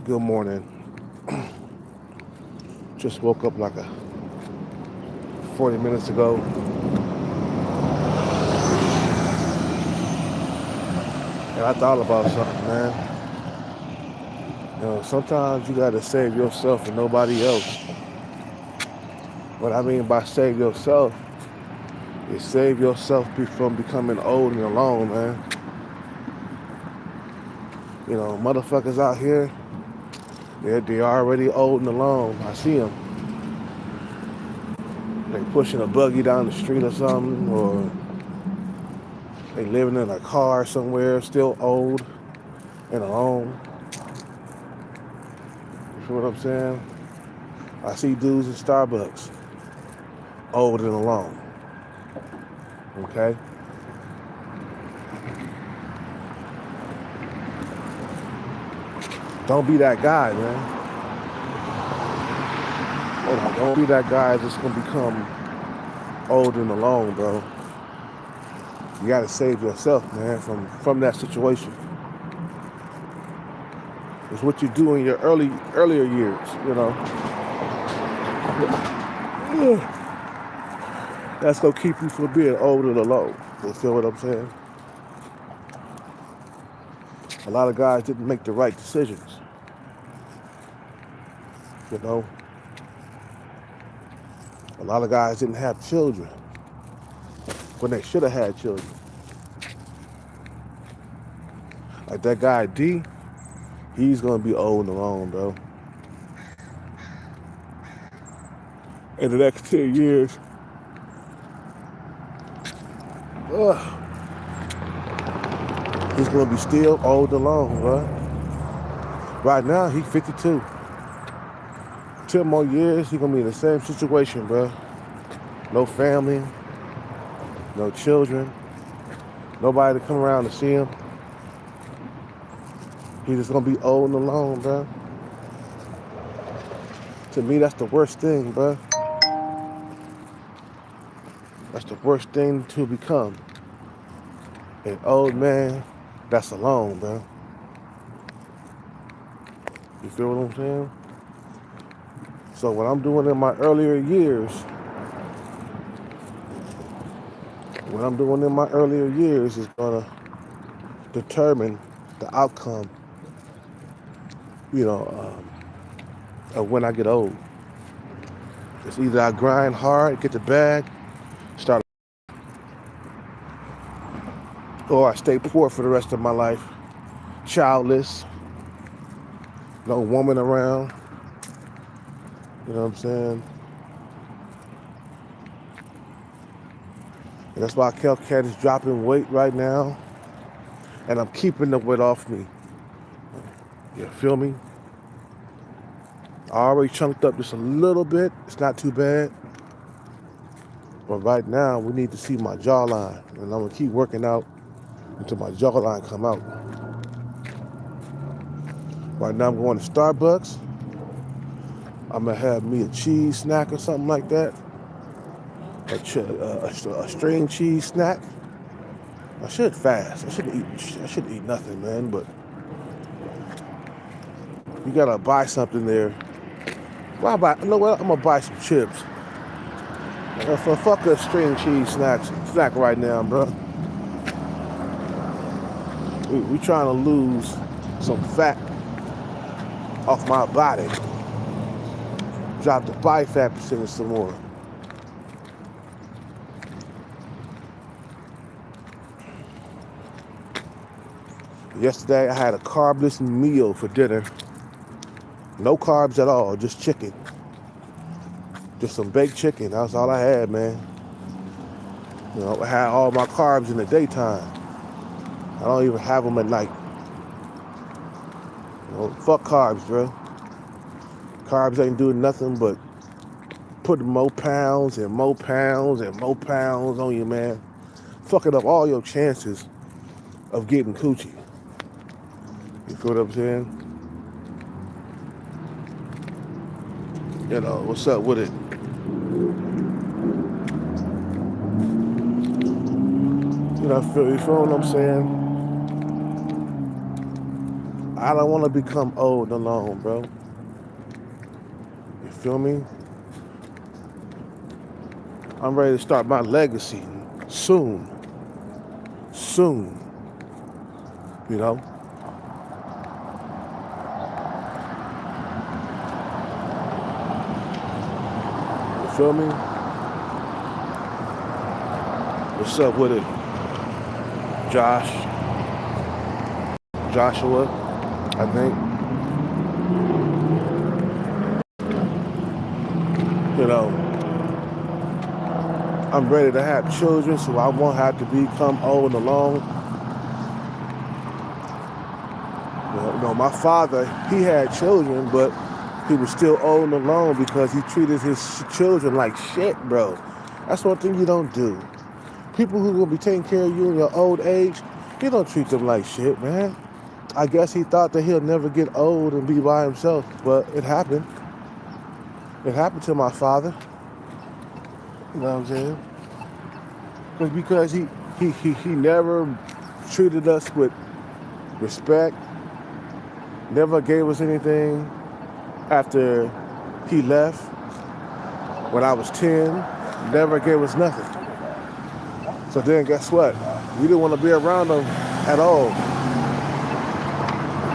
Good morning. Just woke up like 40 minutes ago, and I thought about something, man. Sometimes you gotta save yourself and nobody else. What I mean by save yourself is save yourself from becoming old and alone, man. Motherfuckers out here, they're already old and alone. I see them. They pushing a buggy down the street or something, or they living in a car somewhere, still old and alone. You feel what I'm saying? I see dudes in Starbucks, old and alone. Okay? Don't be that guy, man. Don't be that guy that's gonna become old and alone, bro. You gotta save yourself, man, from that situation. It's what you do in your earlier years, That's gonna keep you from being old and alone. You feel what I'm saying? A lot of guys didn't make the right decisions. You know, a lot of guys didn't have children when they should have had children. Like that guy D, he's gonna be old and alone, bro. In the next 10 years, he's gonna be still old and alone, bro. Right now, he's 52. 10 more years, he's gonna be in the same situation, bro. No family, no children, nobody to come around to see him. He's just gonna be old and alone, bro. To me, that's the worst thing, bro. That's the worst thing to become. An old man that's alone, bro. You feel what I'm saying? So what I'm doing in my earlier years, is gonna determine the outcome, of when I get old. It's either I grind hard, get the bag, start, or I stay poor for the rest of my life, childless, no woman around. You know what I'm saying? And that's why Kel Cat is dropping weight right now, and I'm keeping the weight off me. You feel me? I already chunked up just a little bit. It's not too bad. But right now, we need to see my jawline. And I'm going to keep working out until my jawline come out. Right now, I'm going to Starbucks. I'm going to have me a cheese snack or something like that. A string cheese snack. I should fast. I shouldn't eat nothing, man. But you got to buy something there. Well, you know what? I'm going to buy some chips. Fuck a string cheese snack right now, bro. We trying to lose some fat off my body. Drop the body fat percentage some more. Yesterday I had a carbless meal for dinner. No carbs at all, just chicken. Just some baked chicken. That's all I had, man. I had all my carbs in the daytime. I don't even have them at night. Fuck carbs, bro. Carbs ain't doing nothing but putting more pounds and more pounds and more pounds on you, man. Fucking up all your chances of getting coochie. You feel what I'm saying? What's up with it? You feel what I'm saying? I don't want to become old and alone, bro. You feel me? I'm ready to start my legacy soon. Soon. You know? You feel me? What's up with it? Joshua, I think. You know, I'm ready to have children so I won't have to become old and alone. You know, my father, he had children, but he was still old and alone because he treated his children like shit, bro. That's one thing you don't do. People who will be taking care of you in your old age, you don't treat them like shit, man. I guess he thought that he'll never get old and be by himself, but it happened. It happened to my father. You know what I'm saying? Because he never treated us with respect, never gave us anything after he left. When I was 10, never gave us nothing. So then guess what? We didn't want to be around him at all.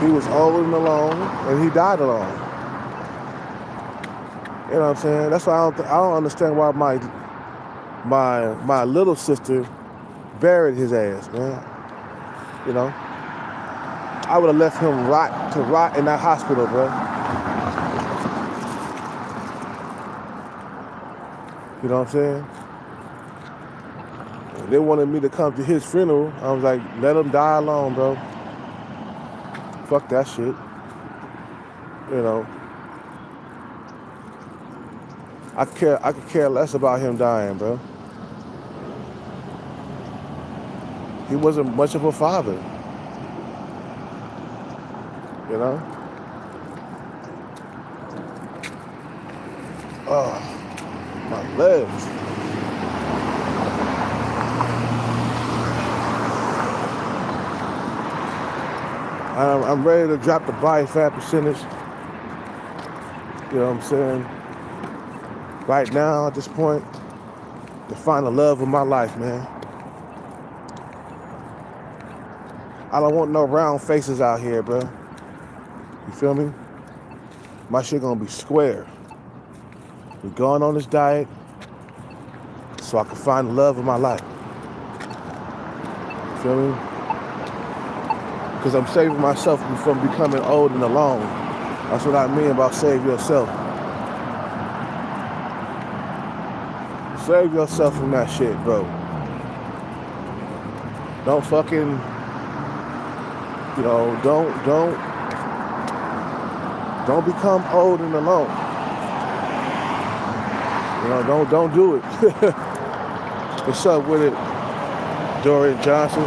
He was old and alone, and he died alone. You know what I'm saying? That's why I don't understand why my little sister buried his ass, man. You know? I would have left him rot in that hospital, bro. You know what I'm saying? They wanted me to come to his funeral. I was like, let him die alone, bro. Fuck that shit. You know. I could care less about him dying, bro. He wasn't much of a father. You know? Oh, my legs. I'm ready to drop the body fat percentage. You know what I'm saying? Right now, at this point, to find the love of my life, man. I don't want no round faces out here, bro. You feel me? My shit gonna be square. We're going on this diet so I can find the love of my life. You feel me? Because I'm saving myself from becoming old and alone. That's what I mean about save yourself. Save yourself from that shit, bro. Don't fucking, you know, don't become old and alone. You know, don't do it. What's up with it, Dorian Johnson?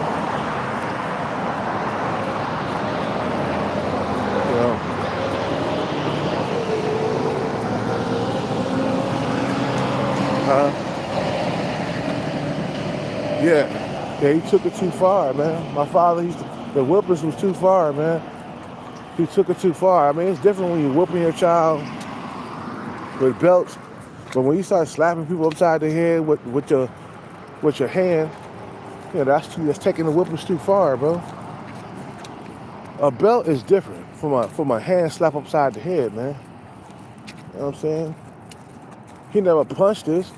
You know. Yeah, he took it too far, man. My father, the whippers was too far, man. He took it too far. I mean, it's different when you're whooping your child with belts, but when you start slapping people upside the head with your hand, yeah, that's taking the whippers too far, bro. A belt is different from a hand slap upside the head, man. You know what I'm saying? He never punched us,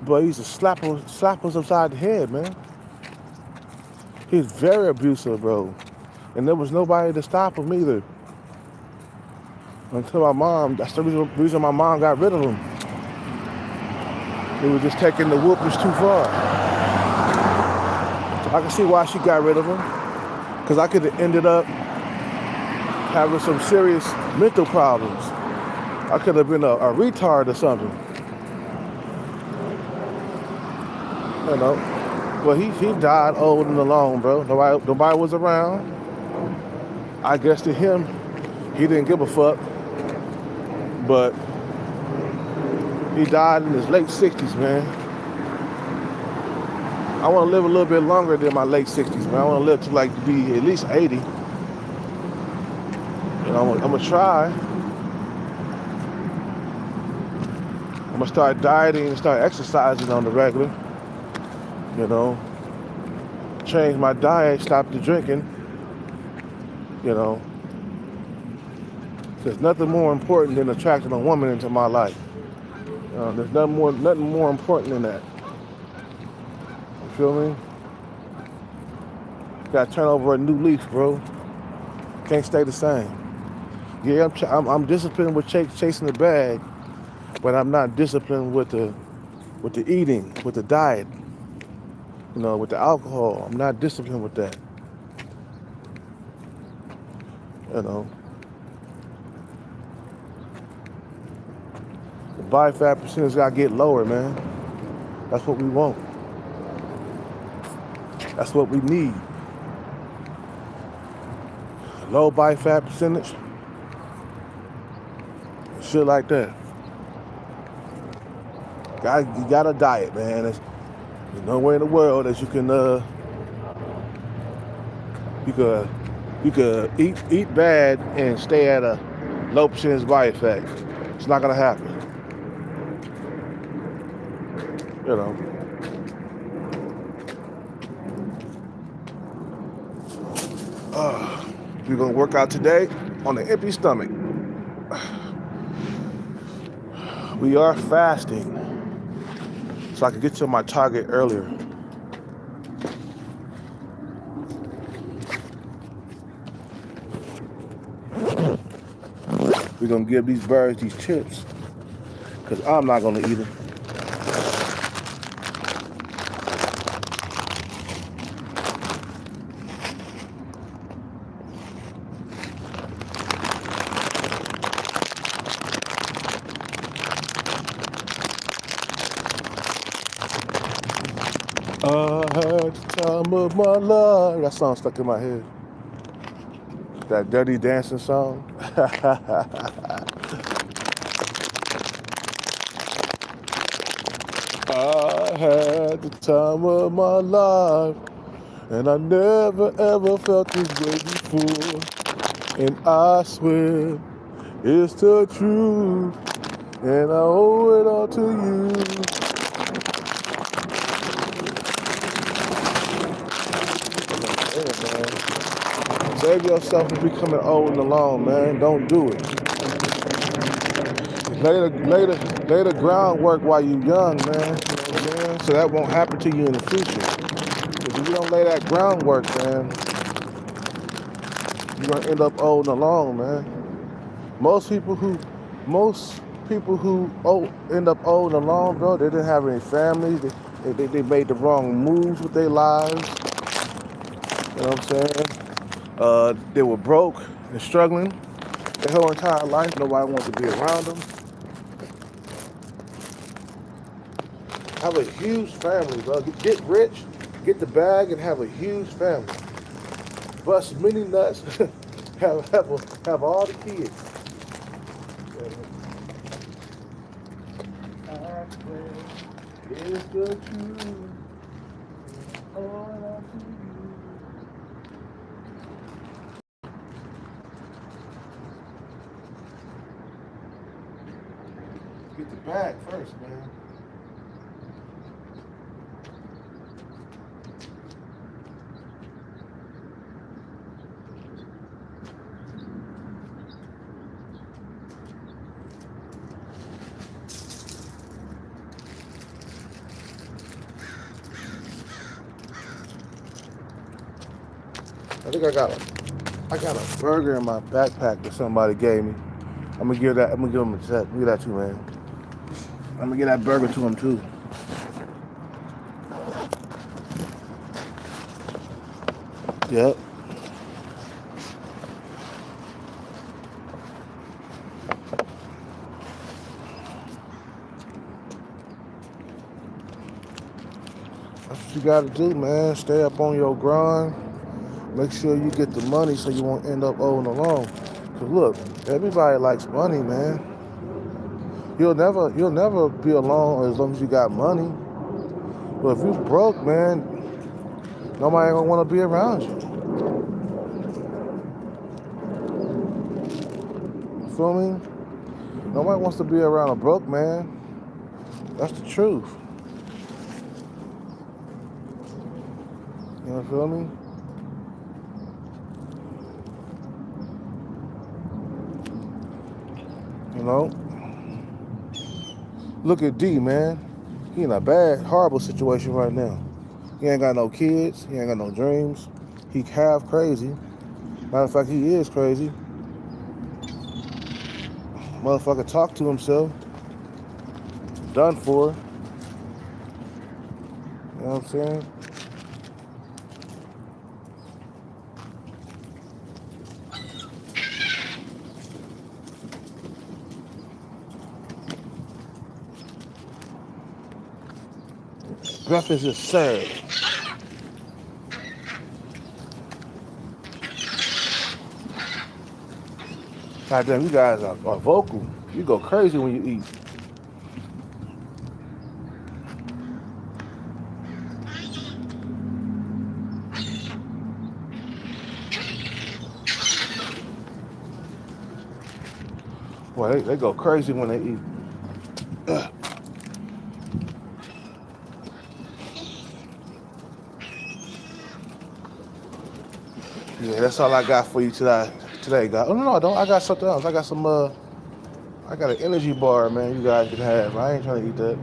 but he's a slap us upside the head, man. He's very abusive, bro. And there was nobody to stop him either. Until my mom, that's the reason my mom got rid of him. He was just taking the whoopings too far. I can see why she got rid of him. Because I could have ended up having some serious mental problems. I could have been a retard or something. You know. Well, he died old and alone, bro. Nobody was around. I guess to him, he didn't give a fuck. But he died in his late 60s, man. I want to live a little bit longer than my late 60s, man. I want to live to be at least 80. And I'm gonna try. I'm gonna start dieting and start exercising on the regular. You know, change my diet, stop the drinking. You know, there's nothing more important than attracting a woman into my life. There's nothing more important than that. You feel me? Gotta turn over a new leaf, bro. Can't stay the same. Yeah, I'm disciplined with chasing the bag, but I'm not disciplined with the eating, with the diet, with the alcohol. I'm not disciplined with that. You know, the body fat percentage gotta get lower, man. That's what we want. That's what we need. Low body fat percentage, shit like that. You got a diet, man. There's nowhere in the world that you could eat bad and stay at a low percentage body fat. It's not gonna happen. You know. We're gonna work out today on an empty stomach. We are fasting, so I can get to my target earlier. We're gonna give these birds these chips, because I'm not gonna eat them. I had the time of my life. That song stuck in my head. That Dirty Dancing song. I had the time of my life, and I never ever felt this way before. And I swear it's the truth, and I owe it all to you. Save yourself from becoming old and alone, man. Don't do it. Lay the groundwork while you're young, man. You know what I'm saying? So that won't happen to you in the future. Because if you don't lay that groundwork, man, you're gonna end up old and alone, man. Most people who end up old and alone, bro, they didn't have any families. They made the wrong moves with their lives. You know what I'm saying? They were broke and struggling their whole entire life. Nobody wanted to be around them. Have a huge family, bro. Get rich, get the bag, and have a huge family. Bust many nuts. have all the kids. It's the truth. Get the bag first, man. I think I got a burger in my backpack that somebody gave me. I'm gonna give him a check. Give that too, man. I'm gonna get that burger to him too. Yep. That's what you gotta do, man. Stay up on your grind. Make sure you get the money so you won't end up old and alone. Cause look, everybody likes money, man. You'll never be alone as long as you got money. But if you broke, man, nobody ain't gonna want to be around you. feel me? Nobody wants to be around a broke man. That's the truth. You know, feel me? You know? Look at D, man. He in a bad, horrible situation right now. He ain't got no kids. He ain't got no dreams. He half crazy. Matter of fact, he is crazy. Motherfucker talk to himself. Done for. You know what I'm saying? Breath is just sad. God damn, you guys are vocal. You go crazy when you eat. Well, they go crazy when they eat. Yeah, that's all I got for you today, guys. Oh no, I don't. I got something else. I got some. I got an energy bar, man. You guys can have. I ain't trying to eat that.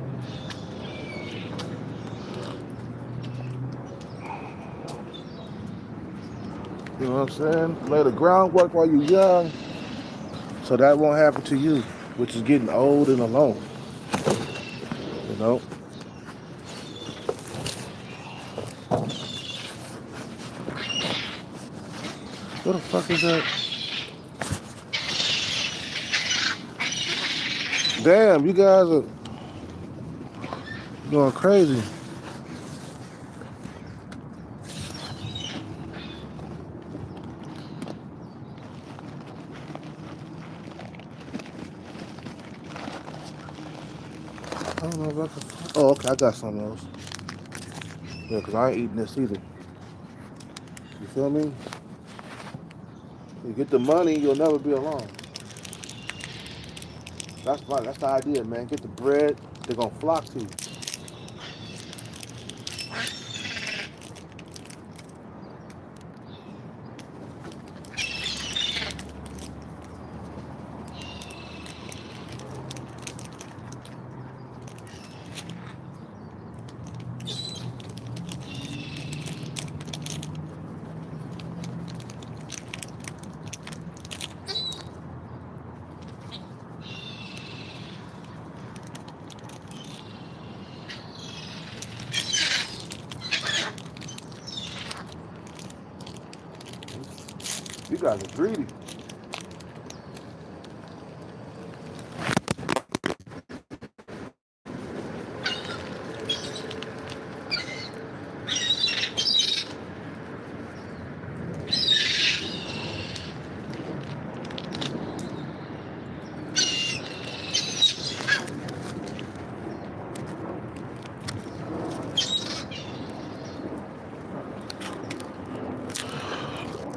You know what I'm saying? Lay the groundwork while you're young, so that won't happen to you, which is getting old and alone. You know. What the fuck is that? Damn, you guys are going crazy. I don't know if I can. Oh, okay, I got something else. Yeah, because I ain't eating this either. You feel me? You get the money, you'll never be alone. That's fine. That's the idea, man. Get the bread, they're going to flock to you. You guys are greedy.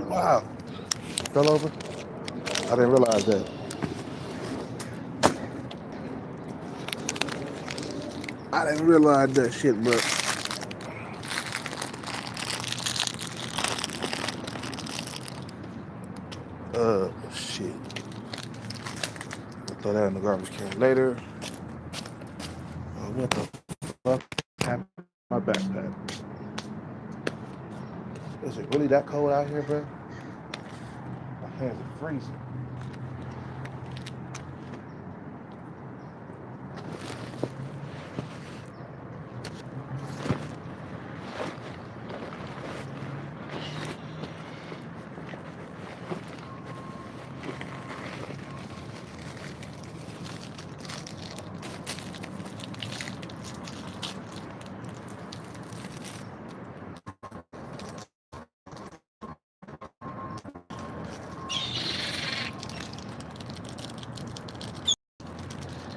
Wow. Fell over? I didn't realize that. I didn't realize that shit, but shit. I'll throw that in the garbage can later. What the fuck happened to my backpack? Is it really that cold out here, bro? My hands are freezing.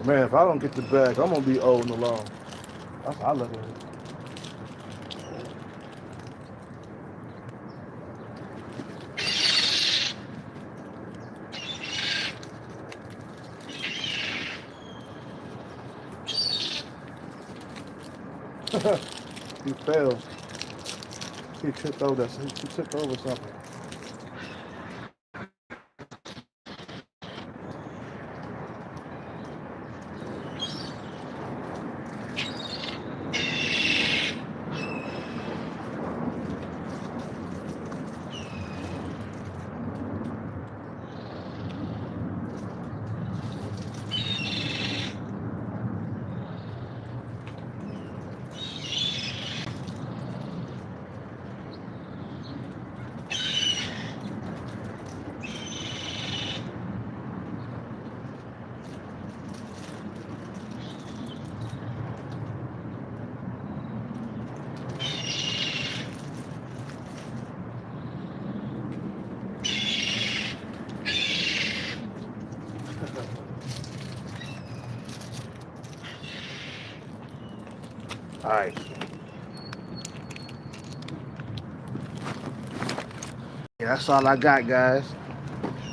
Man, if I don't get the bag, I'm gonna be old and alone. That's how I look at it. He fell. He tripped over that. He tripped over something. All right. Yeah, that's all I got, guys.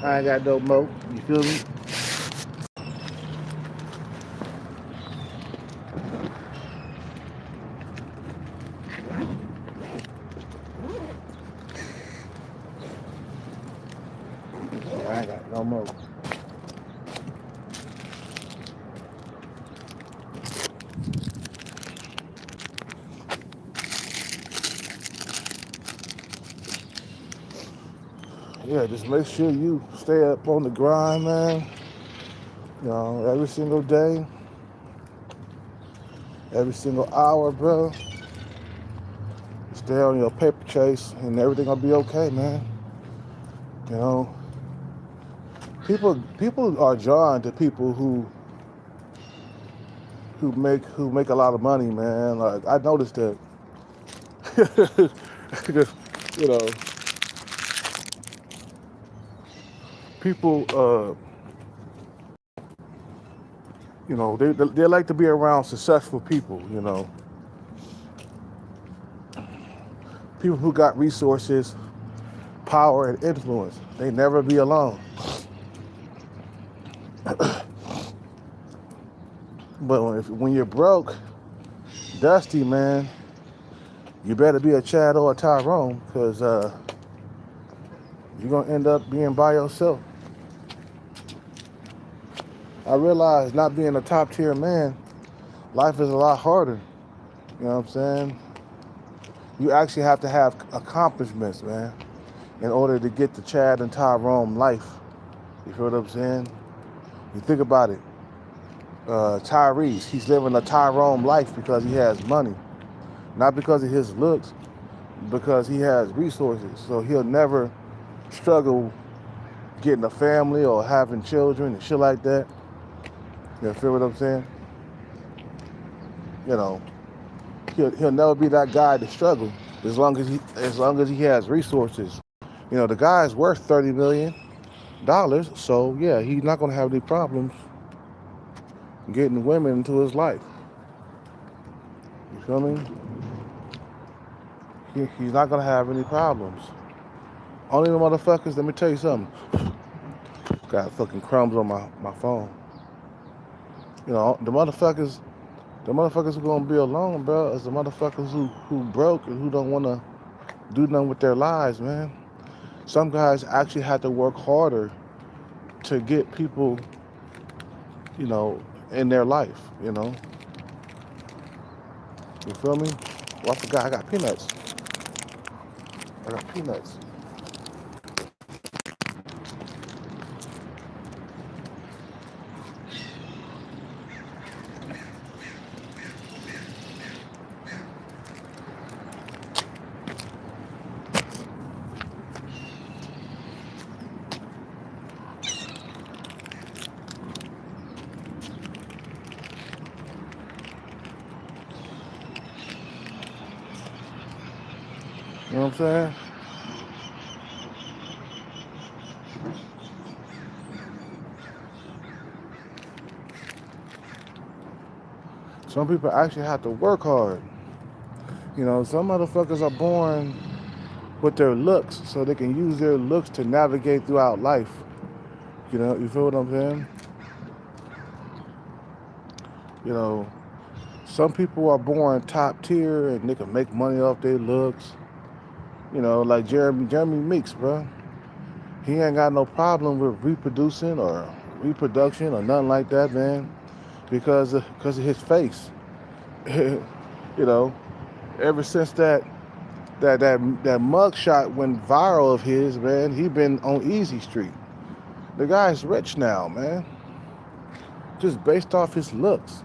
I ain't got no more. You feel me? Yeah, I ain't got no more. Yeah, just make sure you stay up on the grind, man. You know, every single day, every single hour, bro. Stay on your paper chase, and everything will be okay, man. You know, people are drawn to people who make a lot of money, man. Like I noticed that. you know, people, they like to be around successful people. You know, people who got resources, power, and influence. They never be alone. But when you're broke, dusty, man, you better be a Chad or a Tyrone, because you're gonna end up being by yourself. I realize not being a top tier man, life is a lot harder. You know what I'm saying? You actually have to have accomplishments, man, in order to get the Chad and Tyrone life. You feel what I'm saying? You think about it. Tyrese, he's living a Tyrone life because he has money, not because of his looks, because he has resources. So he'll never struggle getting a family or having children and shit like that. You feel what I'm saying? You know, he'll never be that guy to struggle as long as he has resources. You know, the guy's worth $30 million, so yeah, he's not gonna have any problems getting women into his life. You feel me? He's not gonna have any problems. Only the motherfuckers. Let me tell you something. Got fucking crumbs on my phone. You know, the motherfuckers who gonna be alone, bro, is the motherfuckers who broke and who don't wanna do nothing with their lives, man. Some guys actually have to work harder to get people, you know, in their life, you know. You feel me? Well, I forgot I got peanuts. I got peanuts. You know what I'm saying? Some people actually have to work hard. You know, some motherfuckers are born with their looks so they can use their looks to navigate throughout life. You know, you feel what I'm saying? You know, Some people are born top tier and they can make money off their looks. Like Jeremy Meeks, bro. He ain't got no problem with reproducing or reproduction or nothing like that, man, because of his face. you know, ever since that mug shot went viral of his, man, he been on Easy Street. The guy's rich now, man, just based off his looks.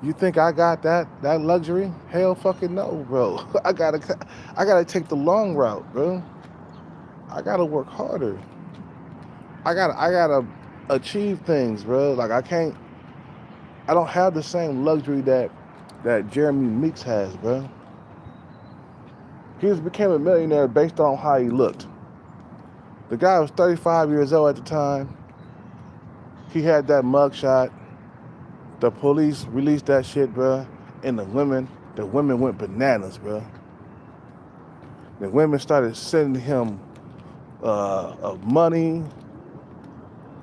You think I got that luxury? Hell fucking no, bro. I gotta take the long route, bro. I gotta work harder. I gotta achieve things, bro. Like I don't have the same luxury that Jeremy Meeks has, bro. He just became a millionaire based on how he looked. The guy was 35 years old at the time. He had that mugshot. The police released that shit, bro. And the women went bananas, bro. The women started sending him money.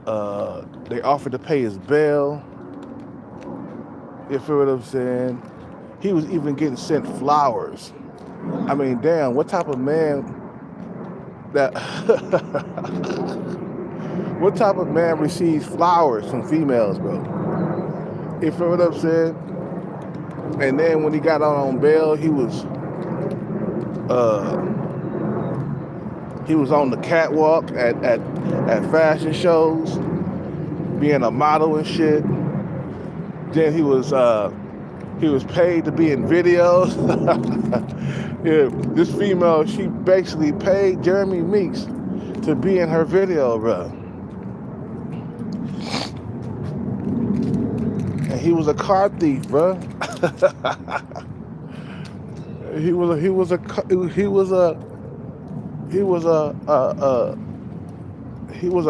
They offered to pay his bail. You feel what I'm saying? He was even getting sent flowers. I mean, damn, what type of man what type of man receives flowers from females, bro? You feel what I'm saying? And then when he got on bail, he was on the catwalk at fashion shows, being a model and shit. Then he was paid to be in videos. Yeah, this female, she basically paid Jeremy Meeks to be in her video, bro. And he was a car thief, bro. he was a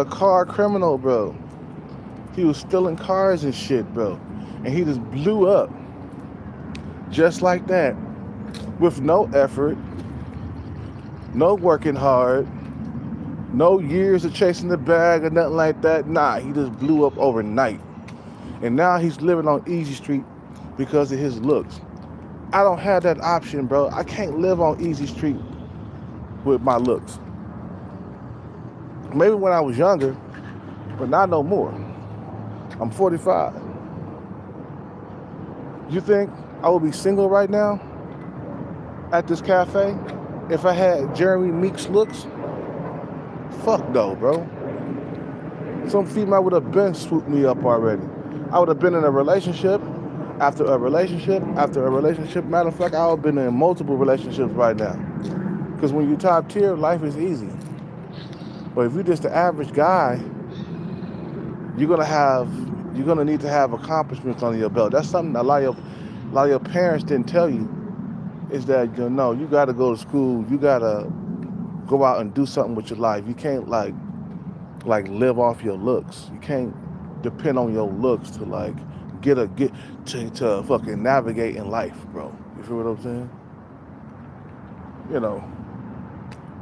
car criminal, bro. He was stealing cars and shit, bro. And he just blew up. Just like that. With no effort. No working hard. No years of chasing the bag or nothing like that. Nah, he just blew up overnight. And now he's living on Easy Street because of his looks. I don't have that option, bro. I can't live on Easy Street with my looks. Maybe when I was younger, but not no more. I'm 45. You think I would be single right now at this cafe if I had Jeremy Meeks looks? Fuck no, bro. Some female would have been swooped me up already. I would have been in a relationship after a relationship after a relationship. Matter of fact, I would have been in multiple relationships right now. Because when you're top tier, life is easy. But if you're just the average guy, you're gonna need to have accomplishments on your belt. That's something a lot of your parents didn't tell you. Is that you gotta go to school, you gotta go out and do something with your life. You can't like live off your looks. You can't depend on your looks to get to fucking navigate in life, bro. You feel what I'm saying?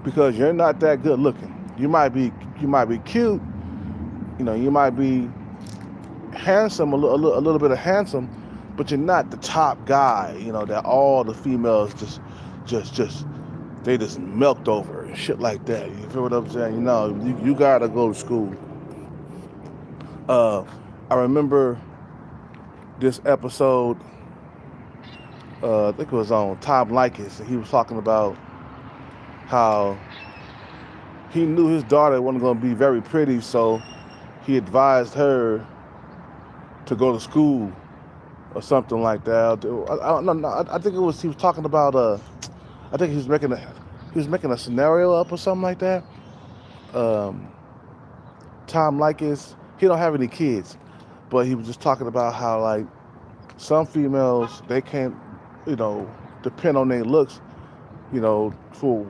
Because you're not that good looking. You might be cute. You might be handsome, a little bit of handsome, but you're not the top guy. That all the females just they just milked over and shit like that. You feel what I'm saying? You gotta go to school. I remember this episode. I think it was on Tom Leykis, and he was talking about how he knew his daughter wasn't going to be very pretty, so he advised her to go to school or something like that. I don't know. I think he was talking about I think he was making a scenario up or something like that. Tom Leykis, he don't have any kids, but he was just talking about how some females, they can't depend on their looks for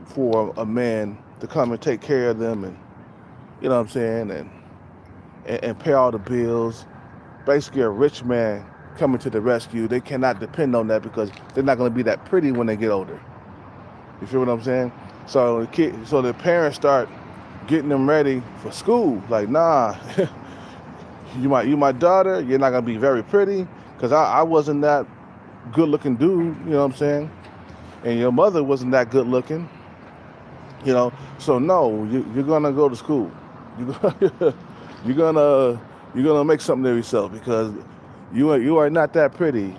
a man to come and take care of them, and what I'm saying, and pay all the bills. Basically, a rich man coming to the rescue. They cannot depend on that because they're not going to be that pretty when they get older. You feel what I'm saying? So the parents start getting them ready for school. Like, nah, you my daughter. You're not going to be very pretty because I wasn't that good looking dude, you know what I'm saying? And your mother wasn't that good looking, you know. So no, you're gonna go to school. You're gonna you're gonna you're gonna make something of yourself because you are not that pretty.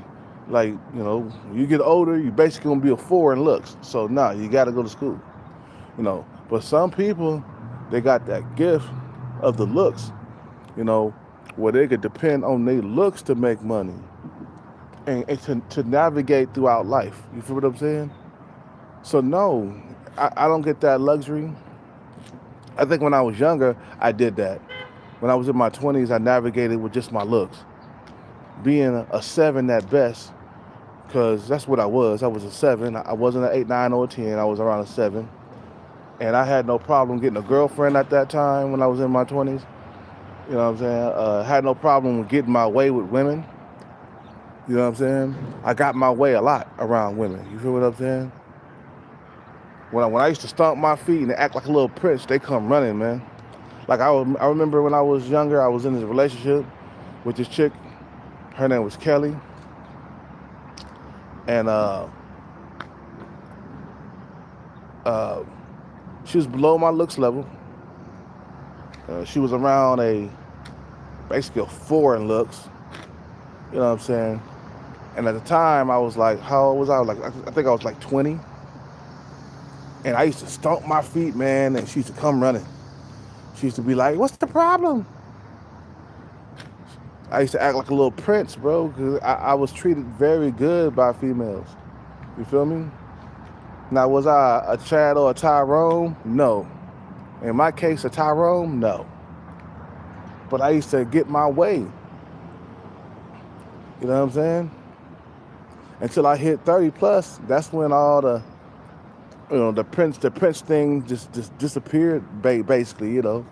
Like, you know, when you get older, you basically gonna be a four in looks. So nah, you gotta go to school. You know. But some people, they got that gift of the looks, you know, where they could depend on their looks to make money and to navigate throughout life. You feel what I'm saying? So no, I don't get that luxury. I think when I was younger, I did that. When I was in my 20s, I navigated with just my looks, being a seven at best, because that's what I was. I was a seven. I wasn't an 8, 9, or a 10. I was around a seven. And I had no problem getting a girlfriend at that time when I was in my 20s. You know what I'm saying? Had no problem with getting my way with women. You know what I'm saying? I got my way a lot around women. You feel what I'm saying? When I used to stomp my feet and act like a little prince, they come running, man. Like I remember when I was younger, I was in this relationship with this chick. Her name was Kelly, and she was below my looks level. She was around basically a 4 in looks. You know what I'm saying? And at the time, I was like, how old was I? Like, I think I was like 20. And I used to stomp my feet, man, and she used to come running. She used to be like, what's the problem? I used to act like a little prince, bro, because I was treated very good by females. You feel me? Now, was I a Chad or a Tyrone? No. In my case, a Tyrone? No. But I used to get my way. You know what I'm saying? Until I hit 30 plus, that's when all the, you know, the prince thing just disappeared, basically, you know.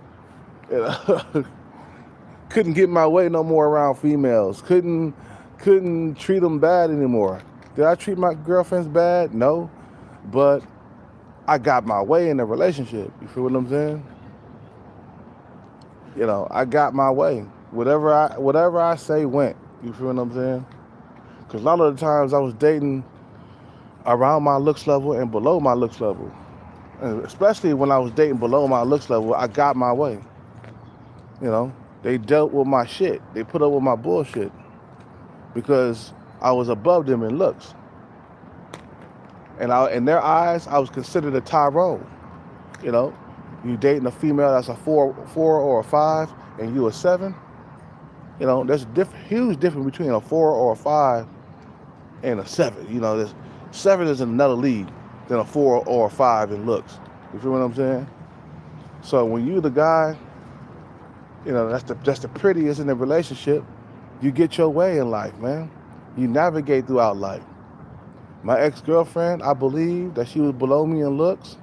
Couldn't get my way no more around females. Couldn't treat them bad anymore. Did I treat my girlfriends bad? No. But I got my way in the relationship. You feel what I'm saying? You know, I got my way. Whatever I say went. You feel what I'm saying? Because a lot of the times I was dating around my looks level and below my looks level. And especially when I was dating below my looks level, I got my way. You know, they dealt with my shit. They put up with my bullshit because I was above them in looks. And in their eyes, I was considered a Tyrone. You know, you dating a female that's a 4 or a 5 and you a 7. You know, there's a huge difference between a 4 or a 5 and a 7. You know, 7 is in another league than a 4 or a 5 in looks. You feel what I'm saying? So when you the guy, you know, that's the prettiest in the relationship, you get your way in life, man. You navigate throughout life. My ex-girlfriend, I believe that she was below me in looks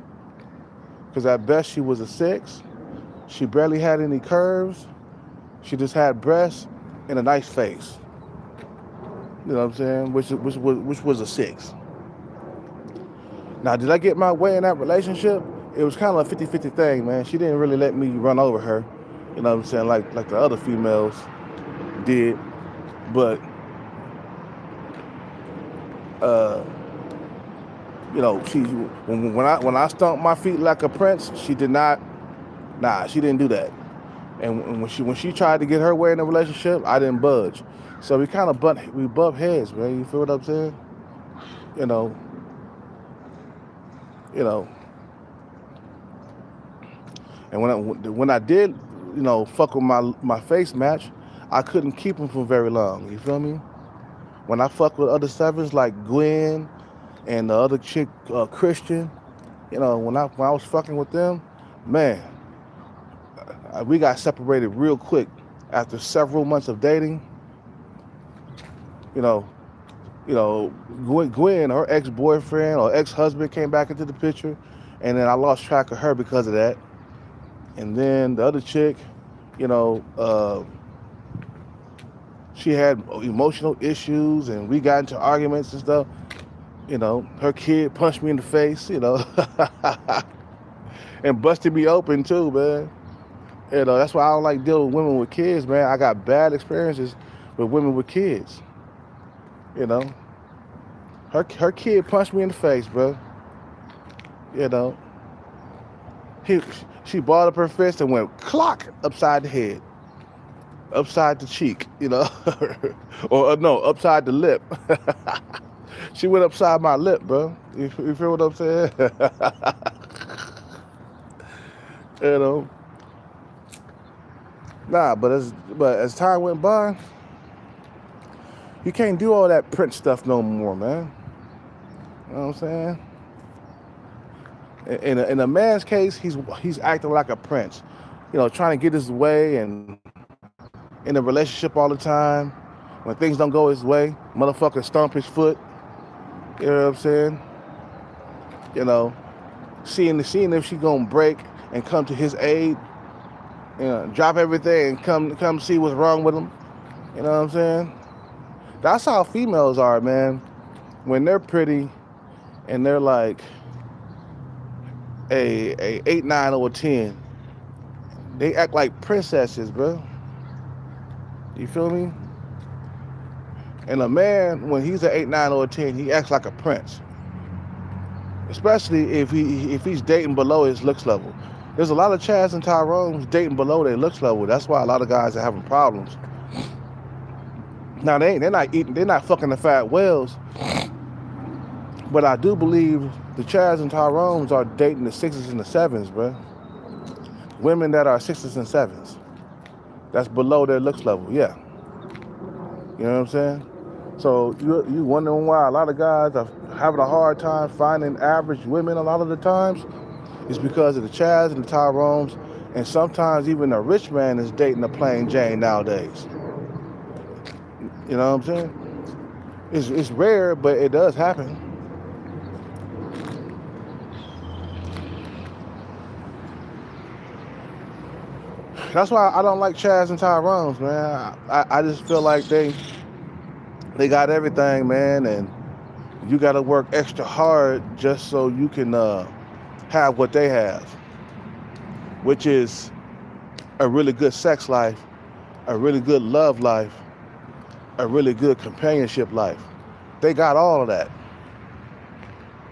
because at best she was a 6. She barely had any curves. She just had breasts and a nice face. You know what I'm saying? Which was a 6. Now, did I get my way in that relationship? It was kind of a 50-50 thing, man. She didn't really let me run over her. You know what I'm saying? Like the other females did. But you know, when I stomped my feet like a prince, she did not. Nah, she didn't do that. And when she tried to get her way in the relationship, I didn't budge. So we kind of butt heads, man. You feel what I'm saying? You know. And when I did, you know, fuck with my face match, I couldn't keep them for very long. You feel me? When I fuck with other 7s like Gwen and the other chick, Christian, you know, when I was fucking with them, man, we got separated real quick after several months of dating. You know, Gwen, her ex-boyfriend or ex-husband came back into the picture, and then I lost track of her because of that. And then the other chick, you know, she had emotional issues, and we got into arguments and stuff. You know, her kid punched me in the face, you know, and busted me open too, man. You know, that's why I don't like dealing with women with kids, man. I got bad experiences with women with kids, you know. Her kid punched me in the face, bro. You know, he she balled up her fist and went clock upside the head, upside the cheek, you know, or no, upside the lip. She went upside my lip, bro. You feel what I'm saying? You know, nah. But as time went by, you can't do all that Prince stuff no more, man. You know what I'm saying? In a man's case, he's acting like a prince, you know, trying to get his way and in a relationship all the time. When things don't go his way, motherfucker stomp his foot. You know what I'm saying? You know, seeing if she gonna break and come to his aid. You know, drop everything and come see what's wrong with him. You know what I'm saying? That's how females are, man. When they're pretty and they're like a 8, 9, or a 10, they act like princesses, bro. You feel me? And a man, when he's an 8, 9, or a 10, he acts like a prince. Especially if he's dating below his looks level. There's a lot of Chads and Tyrones dating below their looks level. That's why a lot of guys are having problems. Now they're not fucking the fat whales. But I do believe the Chads and Tyrones are dating the 6s and the 7s, bro. Women that are 6s and 7s. That's below their looks level, yeah. You know what I'm saying? So you wondering why a lot of guys are having a hard time finding average women a lot of the times? It's because of the Chads and the Tyrones, and sometimes even a rich man is dating a plain Jane nowadays. You know what I'm saying? It's rare, but it does happen. That's why I don't like Chads and Tyrones, man. I just feel like they got everything, man, and you got to work extra hard just so you can have what they have, which is a really good sex life, a really good love life, a really good companionship life. They got all of that,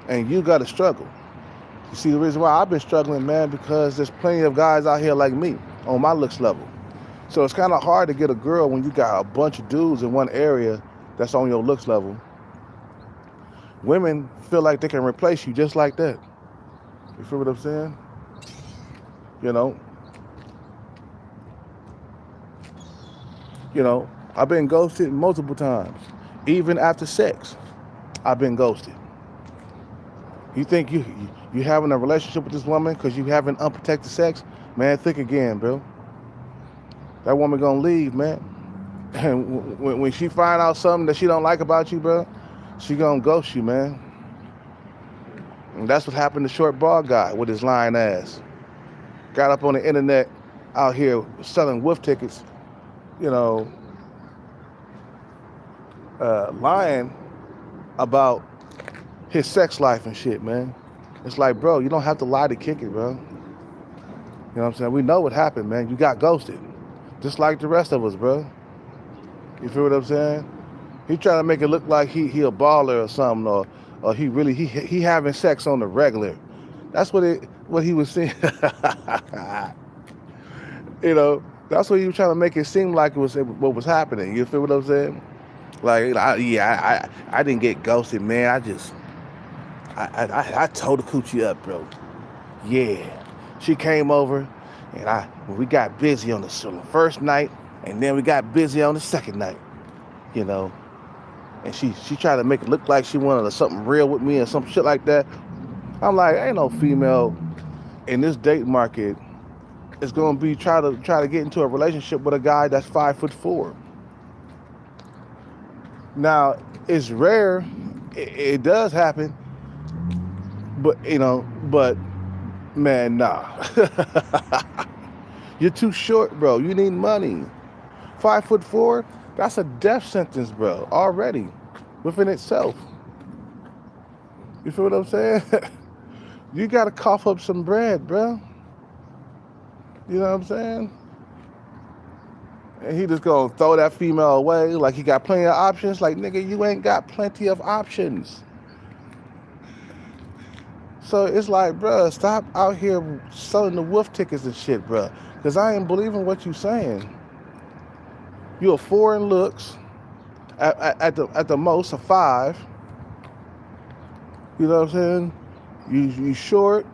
and you got to struggle. You see, the reason why I've been struggling, man, because there's plenty of guys out here like me on my looks level. So it's kind of hard to get a girl when you got a bunch of dudes in one area that's on your looks level. Women feel like they can replace you just like that. You feel what I'm saying? You know, I've been ghosted multiple times. Even after sex, I've been ghosted. You think you having a relationship with this woman because you having unprotected sex? Man, think again, bro. That woman gonna leave, man. And when she find out something that she don't like about you, bro, she gonna ghost you, man. And that's what happened to Short Ball Guy with his lying ass. Got up on the internet out here selling wolf tickets, you know, lying about his sex life and shit, man. It's like, bro, you don't have to lie to kick it, bro. You know what I'm saying? We know what happened, man. You got ghosted. Just like the rest of us, bro. You feel what I'm saying? He trying to make it look like he a baller or something, or he having sex on the regular. That's what he was saying. You know, that's what he was trying to make it seem like it was what was happening. You feel what I'm saying? Like, I didn't get ghosted, man. I told the coochie up, bro. Yeah, she came over, and we got busy on the first night, and then we got busy on the second night, you know. And she tried to make it look like she wanted something real with me and some shit like that. I'm like, ain't no female in this date market is gonna be try to get into a relationship with a guy that's 5'4". Now, it's rare, it does happen, but man, nah. You're too short, bro. You need money. 5'4", that's a death sentence, bro, already, within itself. You feel what I'm saying? You gotta cough up some bread, bro. You know what I'm saying? And he just gonna throw that female away like he got plenty of options. Like, nigga, you ain't got plenty of options. So it's like, bruh, stop out here selling the wolf tickets and shit, bruh. Because I ain't believing what you saying. You're 4 in looks, at the most a 5. You know what I'm saying? You short.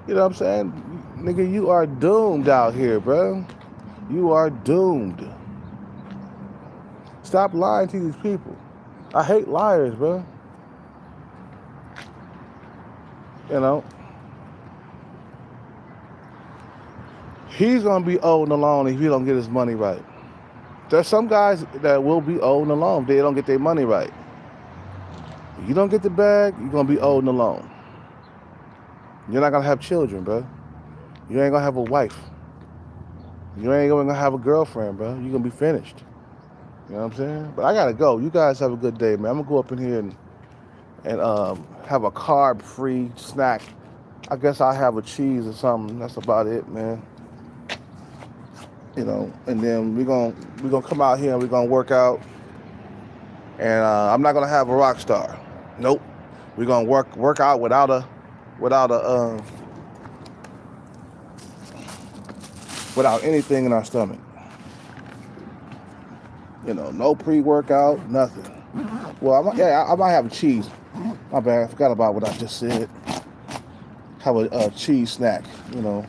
You know what I'm saying? Nigga, you are doomed out here, bro. You are doomed. Stop lying to these people. I hate liars, bro. You know? He's gonna be owed a loan if he don't get his money right. There's some guys that will be owed a loan if they don't get their money right. If you don't get the bag, you're gonna be owed a loan. You're not gonna have children, bro. You ain't gonna have a wife. You ain't gonna have a girlfriend, bro. You're gonna be finished. You know what I'm saying? But I gotta go. You guys have a good day, man. I'm gonna go up in here and have a carb-free snack. I guess I'll have a cheese or something. That's about it, man. You know, and then we're gonna come out here and we're gonna work out. And I'm not gonna have a rock star. Nope. We're gonna work out without anything in our stomach. You know, no pre-workout, nothing. Well, I might have a cheese. My bad, I forgot about what I just said. Have a cheese snack, you know.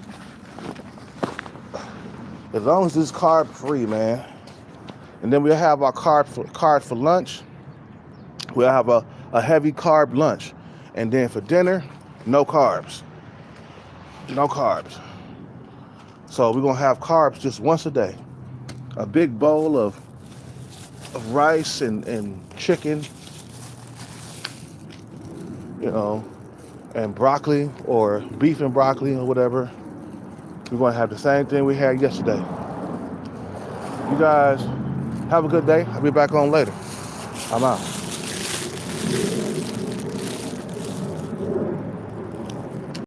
As long as it's carb free, man. And then we'll have our carbs for lunch. We'll have a heavy carb lunch. And then for dinner, no carbs. No carbs. So we're gonna have carbs just once a day. A big bowl of rice and chicken, you know, and broccoli or beef and broccoli or whatever. We're gonna have the same thing we had yesterday. You guys have a good day. I'll be back on later. I'm out.